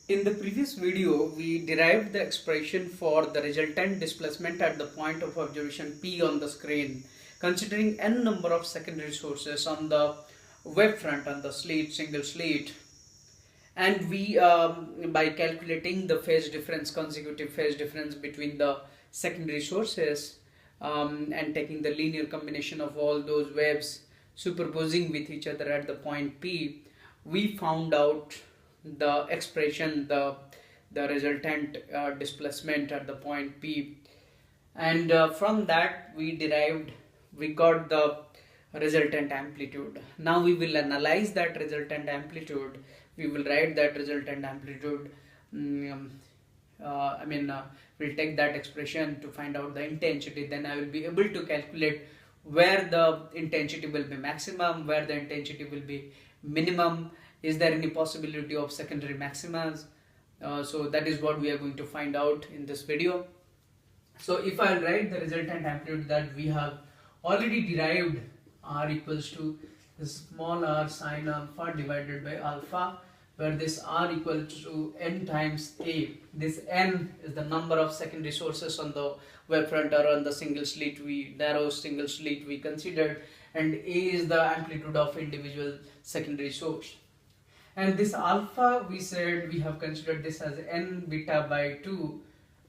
In the previous video, we derived the expression for the resultant displacement at the point of observation P on the screen, considering n number of secondary sources on the wave front on the slit, single slit, and we by calculating the phase difference, consecutive phase difference between the secondary sources, and taking the linear combination of all those waves superposing with each other at the point P, we found out the expression, the resultant displacement at the point P, and from that we got the resultant amplitude. Now we will analyze that resultant amplitude. We will write that resultant amplitude. mm, we'll take that expression to find out the intensity. Then I will be able to calculate where the intensity will be maximum, where the intensity will be minimum. Is there any possibility of secondary maximas? So that is what we are going to find out in this video. So if I write the resultant amplitude that we have already derived, R equals to the small r sine alpha divided by alpha, where this r equals to n times a. This n is the number of secondary sources on the wave front or on the single slit, narrow single slit we considered, and a is the amplitude of individual secondary source. And this alpha, we said we have considered this as n beta by 2,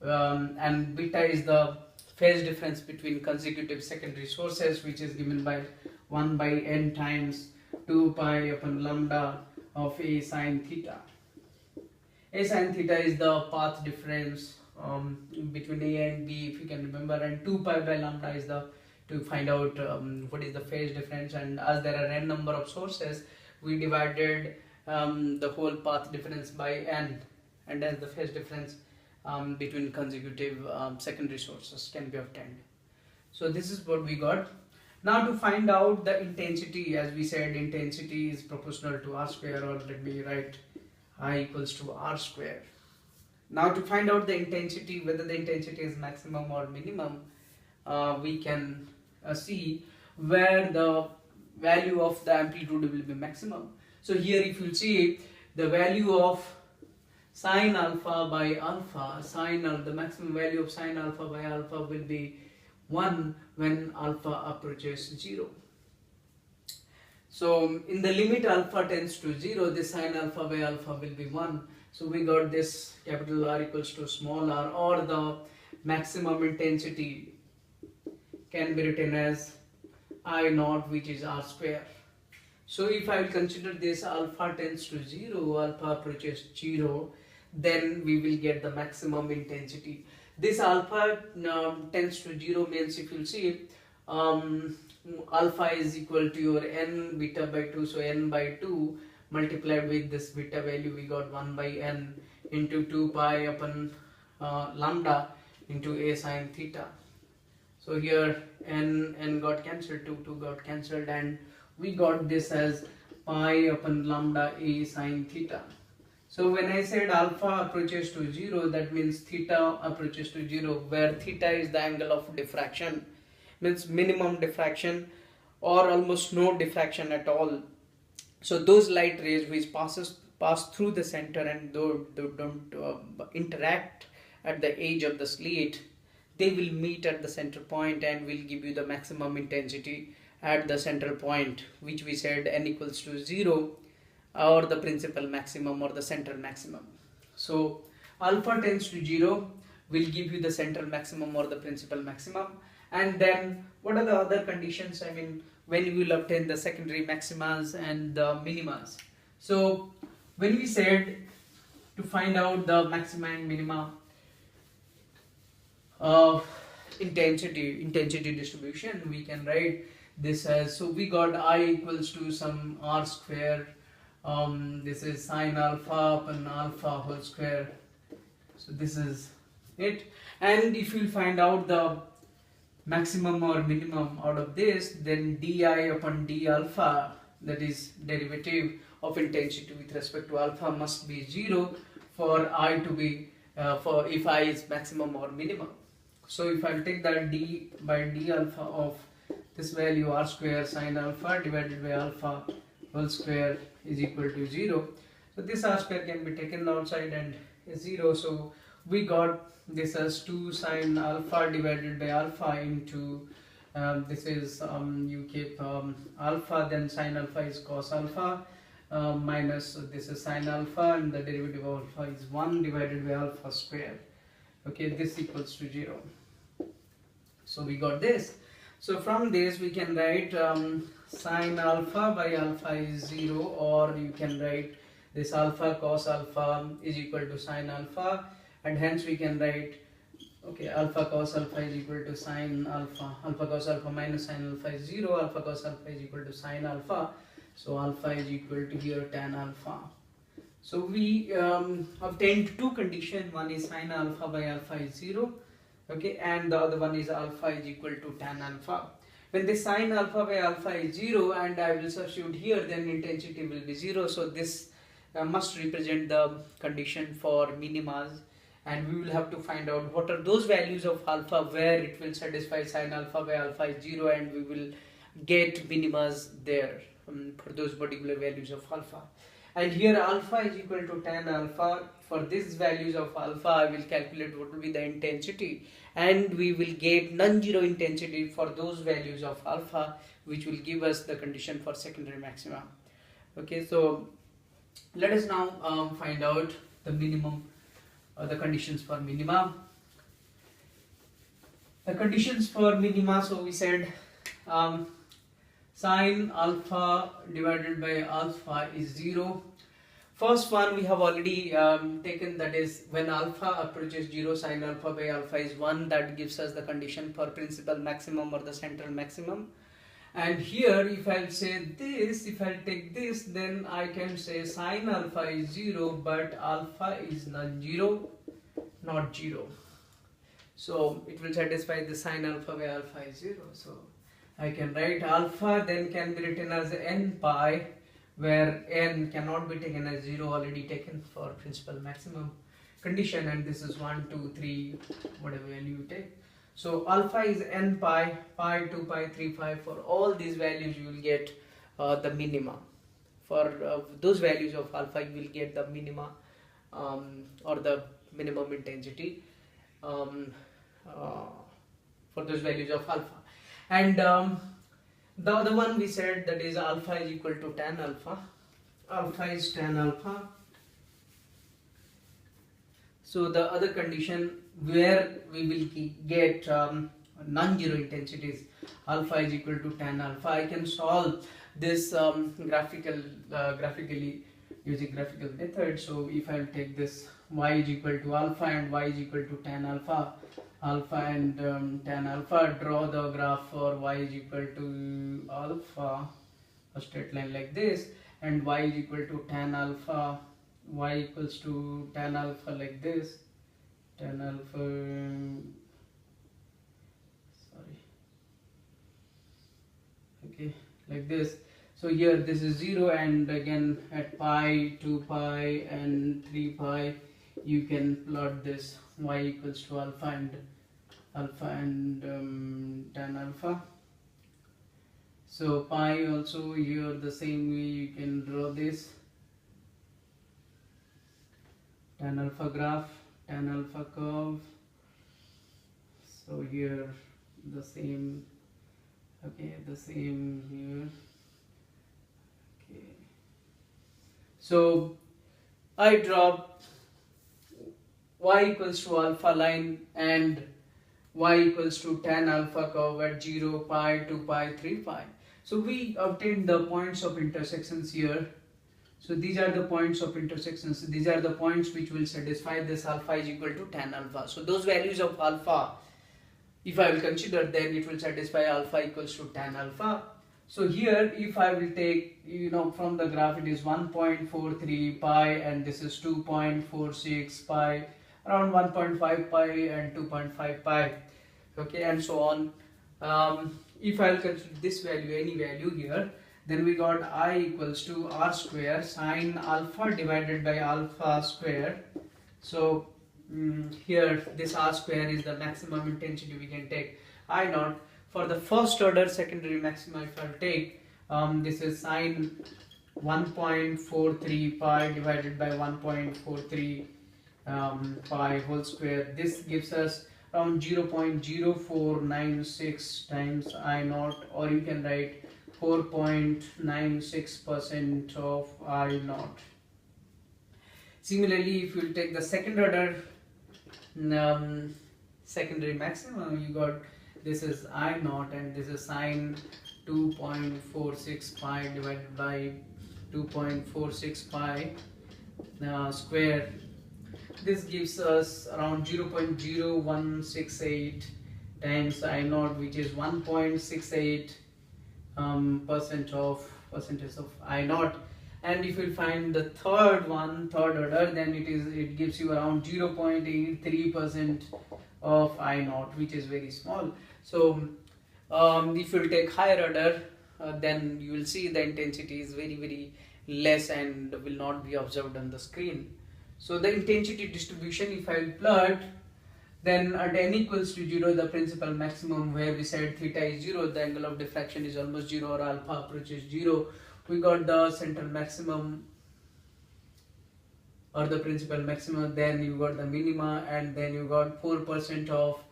and beta is the phase difference between consecutive secondary sources, which is given by 1 by n times 2 pi upon lambda of a sine theta. A sine theta is the path difference between a and b, if you can remember, and 2 pi by lambda is the to find out what is the phase difference. And as there are n number of sources, we divided the whole path difference by n, and as the phase difference between consecutive secondary sources can be obtained. So this is what we got. Now to find out the intensity, as we said, intensity is proportional to r square, or let me write I equals to r square. Now to find out the intensity, whether the intensity is maximum or minimum, we can see where the value of the amplitude will be maximum. So here if you see the value of sine alpha by alpha, the maximum value of sine alpha by alpha will be 1 when alpha approaches 0. So in the limit alpha tends to 0, this sine alpha by alpha will be 1. So we got this capital R equals to small r, or the maximum intensity can be written as I naught, which is r square. So if I will consider this alpha tends to 0, alpha approaches 0, then we will get the maximum intensity. This alpha tends to 0 means, if you see, alpha is equal to your n beta by 2, so n by 2 multiplied with this beta value, we got 1 by n into 2 pi upon lambda into a sine theta. So here n got cancelled, 2 got cancelled, and we got this as pi upon lambda a sine theta. So when I said alpha approaches to 0, that means theta approaches to 0, where theta is the angle of diffraction, means minimum diffraction or almost no diffraction at all. So those light rays which pass through the center and don't interact at the edge of the slit, they will meet at the center point and will give you the maximum intensity at the central point, which we said n equals to 0, or the principal maximum or the central maximum. So alpha tends to 0 will give you the central maximum or the principal maximum. And then what are the other conditions? I mean, when you will obtain the secondary maximas and the minimas. So when we said to find out the maxima and minima of intensity distribution, we can write this as, so we got I equals to some r square, this is sine alpha upon alpha whole square. So this is it. And if you find out the maximum or minimum out of this, then di upon d alpha, that is derivative of intensity with respect to alpha, must be 0 for I to be for if I is maximum or minimum. So if I take that d by d alpha of this value r square sine alpha divided by alpha whole square is equal to 0. So this r square can be taken outside and is 0. So we got this as 2 sine alpha divided by alpha into this is you keep alpha, then sine alpha is cos alpha, minus this is sine alpha, and the derivative of alpha is 1 divided by alpha square. Okay, this equals to 0. So we got this. So from this we can write sine alpha by alpha is 0, or you can write this alpha cos alpha is equal to sine alpha, and hence we can write, okay, alpha cos alpha is equal to sine alpha, alpha cos alpha minus sine alpha is 0, alpha cos alpha is equal to sine alpha, so alpha is equal to here tan alpha. So we obtained two conditions, one is sine alpha by alpha is 0, okay, and the other one is alpha is equal to tan alpha. When the sine alpha by alpha is 0 and I will substitute here, then intensity will be 0, so this must represent the condition for minimas, and we will have to find out what are those values of alpha where it will satisfy sine alpha by alpha is 0, and we will get minimas there for those particular values of alpha. And here alpha is equal to tan alpha. For these values of alpha I will calculate what will be the intensity, and we will get non-zero intensity for those values of alpha, which will give us the condition for secondary maxima. Okay, so let us now find out the minimum, the conditions for minima. The conditions for minima, so we said sine alpha divided by alpha is 0. First one we have already taken, that is when alpha approaches 0, sine alpha by alpha is 1. That gives us the condition for principal maximum or the central maximum. And here if I'll say this, if I'll take this, then I can say sine alpha is 0, but alpha is non-zero, not 0. So it will satisfy the sine alpha by alpha is 0. So I can write alpha then can be written as n pi, where n cannot be taken as 0, already taken for principal maximum condition, and this is 1, 2, 3, whatever value you take. So alpha is n pi, pi, 2 pi, 3 pi. For all these values you will get the minima. For those values of alpha you will get the minima or the minimum intensity for those values of alpha. And the other one we said, that is alpha is equal to tan alpha. Alpha is tan alpha. So the other condition where we will get non-zero intensities, alpha is equal to tan alpha. I can solve this graphically using graphical method. So if I will take this y is equal to alpha and y is equal to tan alpha, alpha and tan alpha, draw the graph for y is equal to alpha, a straight line like this, and y is equal to tan alpha, y equals to tan alpha like this, tan alpha, sorry, okay, like this. So here this is 0, and again at pi, 2 pi and 3 pi you can plot this y equals to alpha and tan alpha. So pi also here the same way you can draw this tan alpha graph, tan alpha curve. So here the same, okay, the same here. Okay, so I draw y equals to alpha line and y equals to tan alpha curve at 0, pi, 2 pi, 3 pi. So we obtained the points of intersections here. So these are the points of intersections. These are the points which will satisfy this alpha is equal to tan alpha. So those values of alpha, if I will consider, then it will satisfy alpha equals to tan alpha. So here if I will take, from the graph it is 1.43 pi and this is 2.46 pi, around 1.5 pi and 2.5 pi, okay, and so on. If I will consider this value, any value here, then we got I equals to r square sine alpha divided by alpha square. So here this r square is the maximum intensity we can take, I naught. For the first order secondary maxima, if I will take, this is sine 1.43 pi divided by 1.43 pi whole square. This gives us around 0.0496 times I naught, or you can write 4.96% of I naught. Similarly, if you take the second order secondary maximum, you got this is I naught and this is sine 2.46 pi divided by 2.46 pi square. This gives us around 0.0168 times I naught, which is 1.68 percentage of I naught. And if you find the third order, then it gives you around 0.83% of I naught, which is very small. So if you take higher order, then you will see the intensity is very less and will not be observed on the screen. So the intensity distribution, if I will plot, then at n equals to 0, the principal maximum, where we said theta is 0, the angle of diffraction is almost 0 or alpha approaches 0, we got the central maximum or the principal maximum, then you got the minima, and then you got 4% of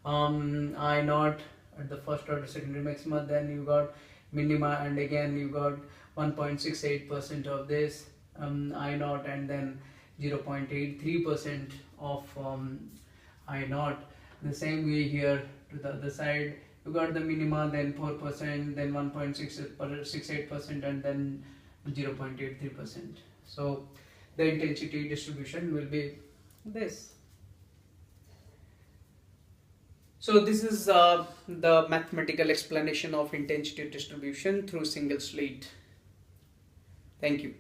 I naught at the first order secondary maxima, then you got minima, and again you got 1.68% of this I naught, and then 0.83% of I naught. The same way here to the other side, you got the minima, then 4%, then 1.68%, and then 0.83%. So the intensity distribution will be this. So this is the mathematical explanation of intensity distribution through single slit. Thank you.